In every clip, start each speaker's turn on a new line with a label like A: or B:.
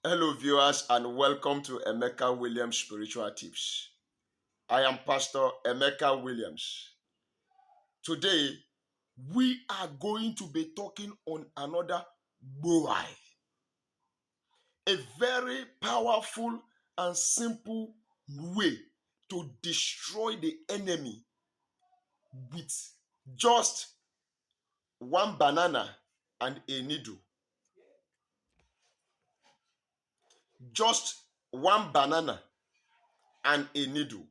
A: Hello, viewers, and welcome to Emeka Williams Spiritual Tips. I am Pastor Emeka Williams. Today, we are going to be talking on another boy, a very powerful and simple way to destroy the enemy with just one banana and a needle. Just one banana and a needle.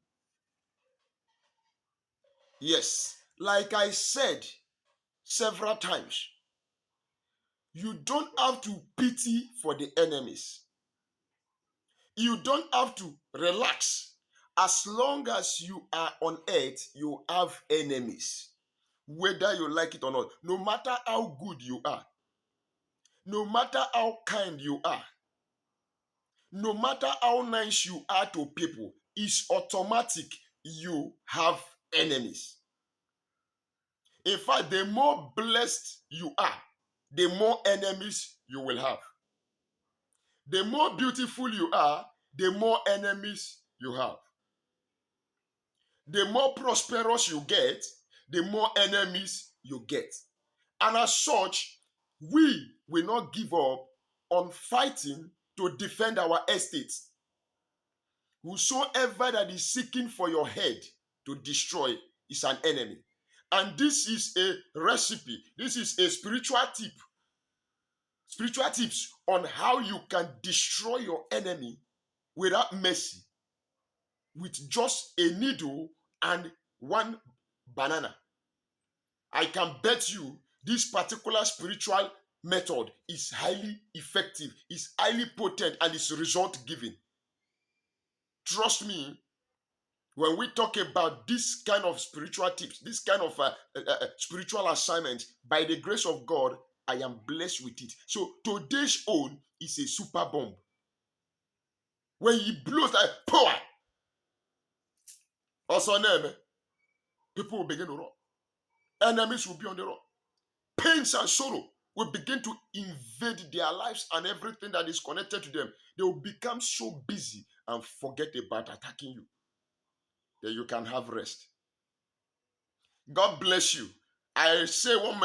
A: Yes, like I said several times, you don't have to pity for the enemies. You don't have to relax. As long as you are on earth, you have enemies. Whether you like it or not, no matter how good you are, no matter how kind you are, no matter how nice you are to people, it's automatic you have enemies. In fact, the more blessed you are, the more enemies you will have. The more beautiful you are, the more enemies you have. The more prosperous you get, the more enemies you get. And as such, we will not give up on fighting to defend our estates. Whosoever that is seeking for your head to destroy is an enemy. And this is a recipe, this is a spiritual tips on how you can destroy your enemy without mercy, with just a needle and one banana. I can bet you this particular spiritual method is highly effective, is highly potent, and is result giving. Trust me, when we talk about this kind of spiritual tips, this kind of spiritual assignment, by the grace of God, I am blessed with it. So today's own is a super bomb. When he blows like power, also name, people will begin to run. Enemies will be on the run. Pains and sorrow will begin to invade their lives and everything that is connected to them. They will become so busy and forget about attacking you. Then you can have rest. God bless you. I say one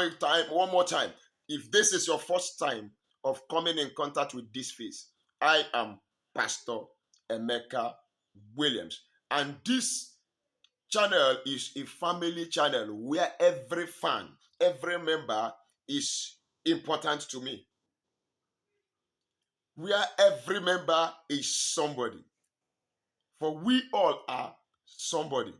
A: more time. If this is your first time of coming in contact with this face, I am Pastor Emeka Williams. And this channel is a family channel where every fan, every member is important to me. Where every member is somebody. For we all are somebody.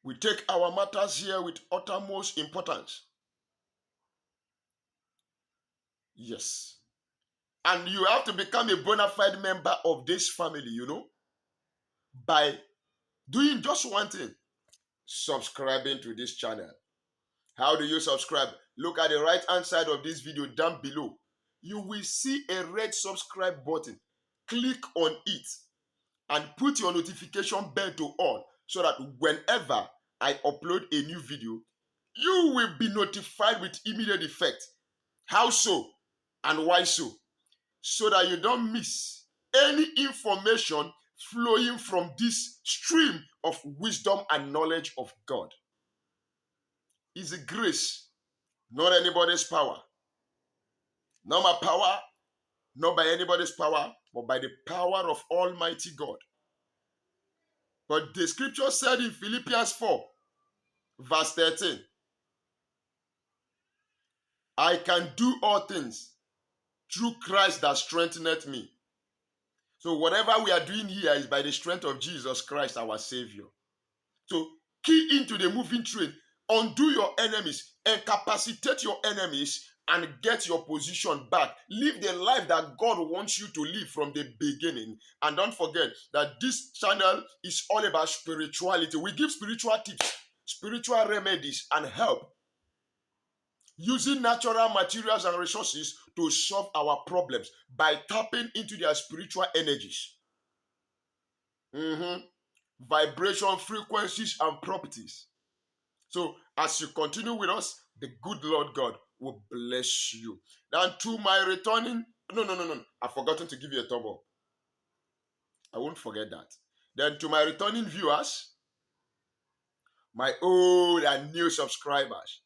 A: We take our matters here with uttermost importance. Yes. And you have to become a bona fide member of this family, by doing just one thing: subscribing to this channel. How do you subscribe? Look at the right hand side of this video down below. You will see a red subscribe button. Click on it and put your notification bell to on so that whenever I upload a new video, you will be notified with immediate effect. How so and why so? So that you don't miss any information flowing from this stream of wisdom and knowledge of God. It's a grace, not anybody's power. Not my power, not by anybody's power, but by the power of Almighty God. But the scripture said in Philippians 4, verse 13, I can do all things through Christ that strengtheneth me. So whatever we are doing here is by the strength of Jesus Christ, our Savior. So key into the moving train, undo your enemies, incapacitate your enemies, and get your position back. Live the life that God wants you to live from the beginning. And don't forget that this channel is all about spirituality. We give spiritual tips, spiritual remedies, and help, using natural materials and resources to solve our problems by tapping into their spiritual energies. Vibration, frequencies, and properties. So as you continue with us, the good Lord God will bless you. And to my returning No, no, no, no. I've forgotten to give you a thumb up. I won't forget that. Then to my returning viewers, my old and new subscribers,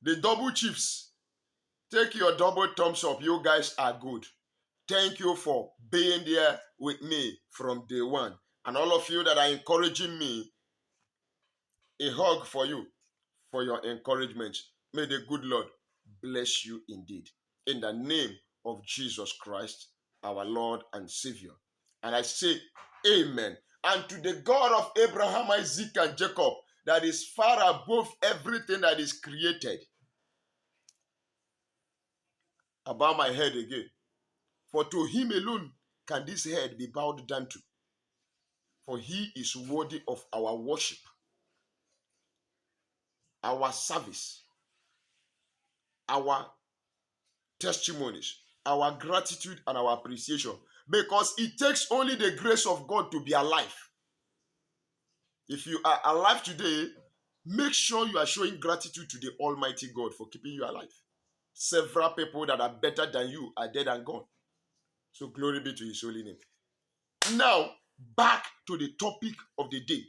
A: the double chiefs, take your double thumbs up. You guys are good. Thank you for being there with me from day one. And all of you that are encouraging me, a hug for you for your encouragement. May the good Lord bless you indeed. In the name of Jesus Christ, our Lord and Savior. And I say, Amen. And to the God of Abraham, Isaac, and Jacob, that is far above everything that is created, I bow my head again. For to him alone can this head be bowed down to. For he is worthy of our worship, our service, our testimonies, our gratitude, and our appreciation. Because it takes only the grace of God to be alive. If you are alive today, make sure you are showing gratitude to the Almighty God for keeping you alive. Several people that are better than you are dead and gone. So glory be to his holy name. Now, back to the topic of the day.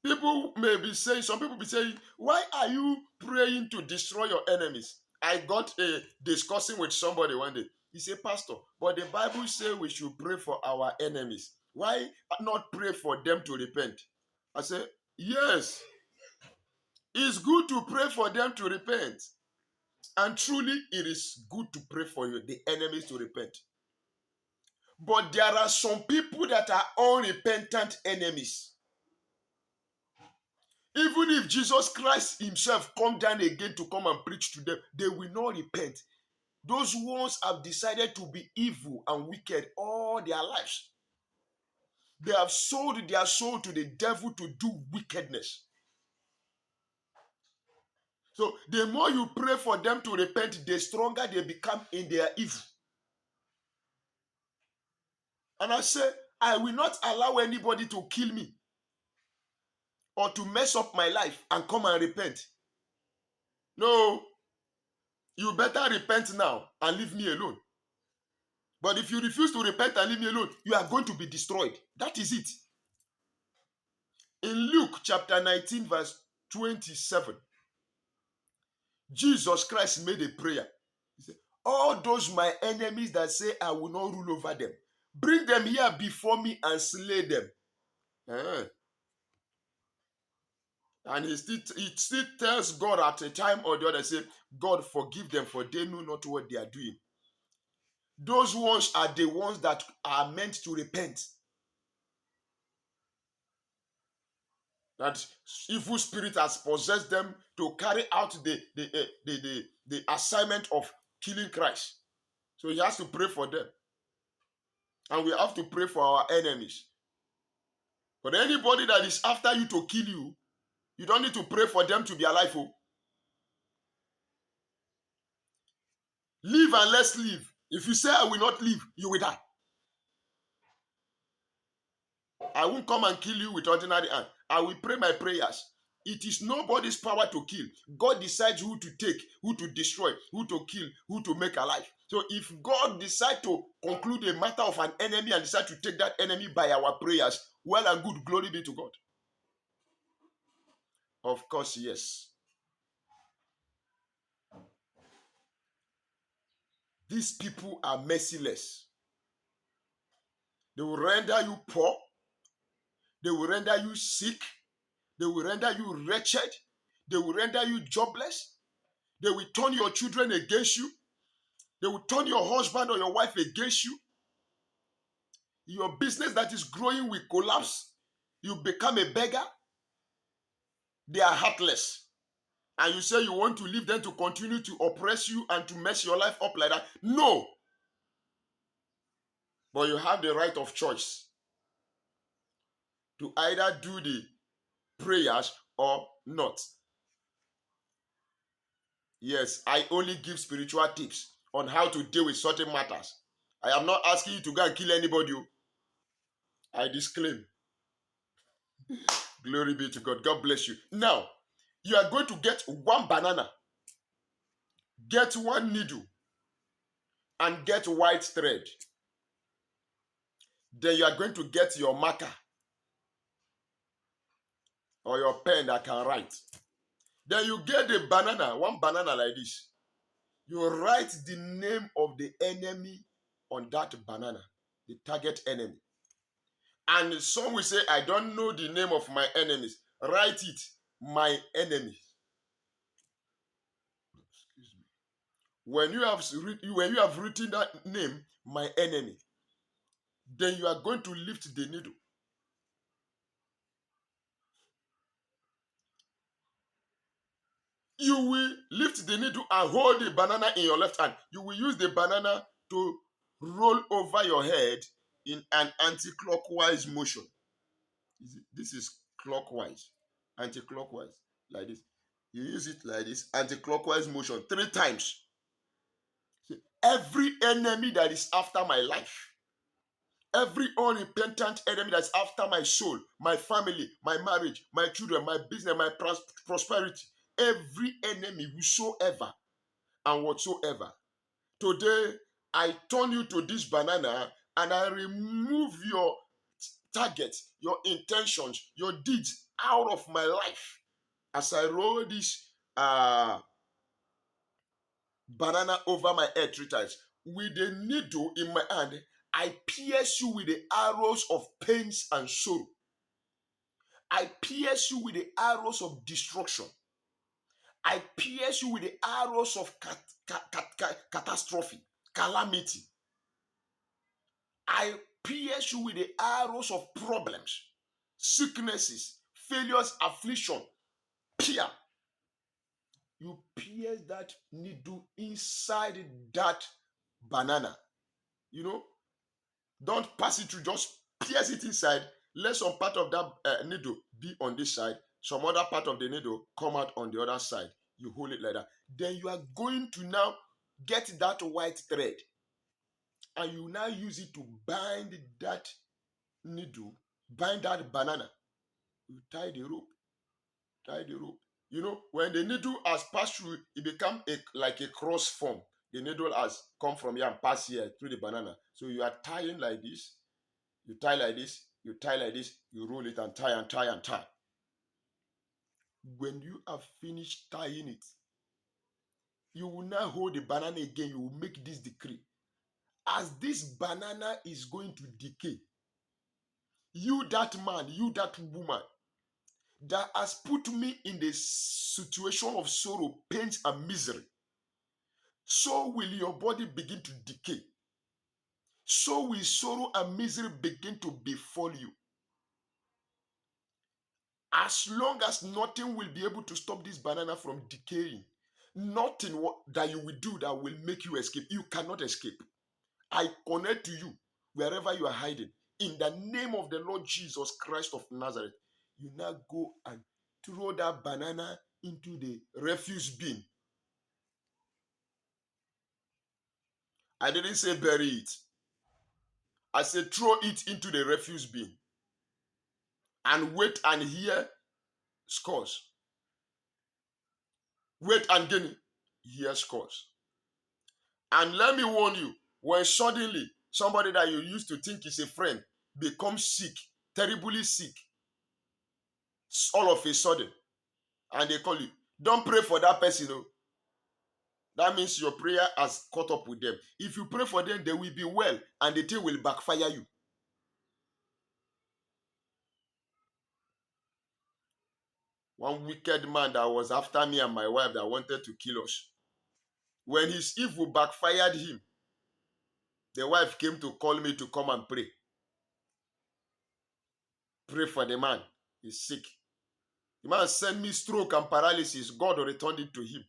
A: People may be saying, some people be saying, why are you praying to destroy your enemies? I got a discussing with somebody one day. He said, Pastor, but the Bible says we should pray for our enemies. Why not pray for them to repent? I said, yes, it's good to pray for them to repent. And truly, it is good to pray for you, the enemies to repent. But there are some people that are unrepentant enemies. Even if Jesus Christ himself come down again to come and preach to them, they will not repent. Those ones have decided to be evil and wicked all their lives. They have sold their soul to the devil to do wickedness. So the more you pray for them to repent, the stronger they become in their evil. And I say, I will not allow anybody to kill me or to mess up my life and come and repent. No, you better repent now and leave me alone. But if you refuse to repent and leave me alone, you are going to be destroyed. That is it. In Luke chapter 19 verse 27, Jesus Christ made a prayer. He said, all those my enemies that say I will not rule over them, bring them here before me and slay them. And he still tells God at a time or the other, say, God forgive them for they know not what they are doing. Those ones are the ones that are meant to repent. That evil spirit has possessed them to carry out the assignment of killing Christ. So he has to pray for them. And we have to pray for our enemies. But anybody that is after you to kill you, you don't need to pray for them to be alive. Oh. Live and let's live. If you say I will not live, you will die. I won't come and kill you with ordinary hand. I will pray my prayers. It is nobody's power to kill. God decides who to take, who to destroy, who to kill, who to make alive. So if God decides to conclude a matter of an enemy and decide to take that enemy by our prayers, well and good, glory be to God. Of course, yes. These people are merciless. They will render you poor. They will render you sick. They will render you wretched. They will render you jobless. They will turn your children against you. They will turn your husband or your wife against you. Your business that is growing will collapse. You become a beggar. They are heartless. And you say you want to leave them to continue to oppress you and to mess your life up like that. No. But you have the right of choice to either do the prayers or not. Yes, I only give spiritual tips on how to deal with certain matters. I am not asking you to go and kill anybody. I disclaim. Glory be to God. God bless you. Now, you are going to get one banana. Get one needle and get white thread. Then you are going to get your marker or your pen that can write. Then you get a banana, one banana like this. You write the name of the enemy on that banana, the target enemy. And some will say, I don't know the name of my enemies. Write it, my enemy. Excuse me. When you have written that name, my enemy, then you are going to lift the needle. You will lift the needle and hold the banana in your left hand. You will use the banana to roll over your head in an anti-clockwise motion. This is clockwise, anti-clockwise, like this. You use it like this, anti-clockwise motion 3 times. Every enemy that is after my life, every unrepentant enemy that's after my soul, my family, my marriage, my children, my business, my prosperity, every enemy whosoever and whatsoever, today I turn you to this banana and I remove your target, your intentions, your deeds out of my life. As I roll this banana over my head 3 times, with a needle in my hand, I pierce you with the arrows of pains and sorrow. I pierce you with the arrows of destruction. I pierce you with the arrows of catastrophe, calamity. I pierce you with the arrows of problems, sicknesses, failures, affliction. Pierce. You pierce that needle inside that banana. You know, don't pass it through, just pierce it inside. Let some part of that needle be on this side, some other part of the needle come out on the other side. You hold it like that. Then you are going to now get that white thread and you now use it to bind that needle, bind that banana. You tie the rope, tie the rope. You know, when the needle has passed through, it becomes like a cross form. The needle has come from here and passed here through the banana. So you are tying like this. You tie like this. You tie like this. You roll it and tie and tie and tie. When you have finished tying it, you will now hold the banana again. You will make this decree. As this banana is going to decay, you that man, you that woman that has put me in the situation of sorrow, pains, and misery, so will your body begin to decay. So will sorrow and misery begin to befall you. As long as nothing will be able to stop this banana from decaying, nothing that you will do that will make you escape. You cannot escape. I connect to you wherever you are hiding. In the name of the Lord Jesus Christ of Nazareth, you now go and throw that banana into the refuse bin. I didn't say bury it. I said throw it into the refuse bin and wait and hear scores. Wait and hear scores. And let me warn you, when suddenly somebody that you used to think is a friend becomes sick, terribly sick, all of a sudden, and they call you, don't pray for that person. Oh. That means your prayer has caught up with them. If you pray for them, they will be well and the thing will backfire you. One wicked man that was after me and my wife that wanted to kill us. When his evil backfired him, the wife came to call me to come and pray. Pray for the man. He's sick. The man sent me stroke and paralysis. God returned it to him.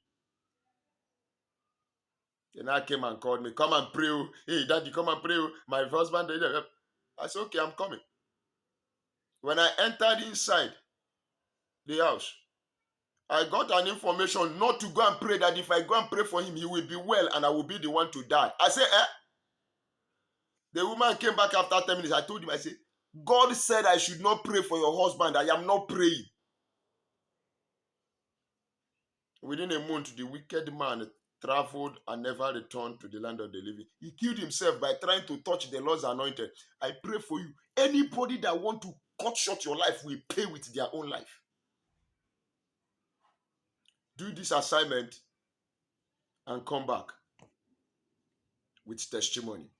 A: Then I came and called me. Come and pray. Hey, daddy, come and pray. My husband. I said, okay, I'm coming. When I entered inside the house, I got an information not to go and pray, that if I go and pray for him, he will be well and I will be the one to die. I said, The woman came back after 10 minutes. I told him, I said, God said I should not pray for your husband. I am not praying. Within a month, the wicked man traveled and never returned to the land of the living. He killed himself by trying to touch the Lord's anointed. I pray for you. Anybody that want to cut short your life will pay with their own life. Do this assignment and come back with testimony.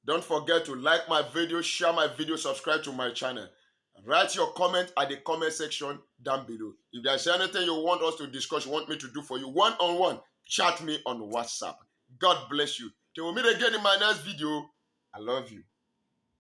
A: Don't forget to like my video, share my video, subscribe to my channel. Write your comment at the comment section down below. If there's anything you want us to discuss, you want me to do for you one-on-one, chat me on WhatsApp. God bless you. Till we meet again in my next video, I love you.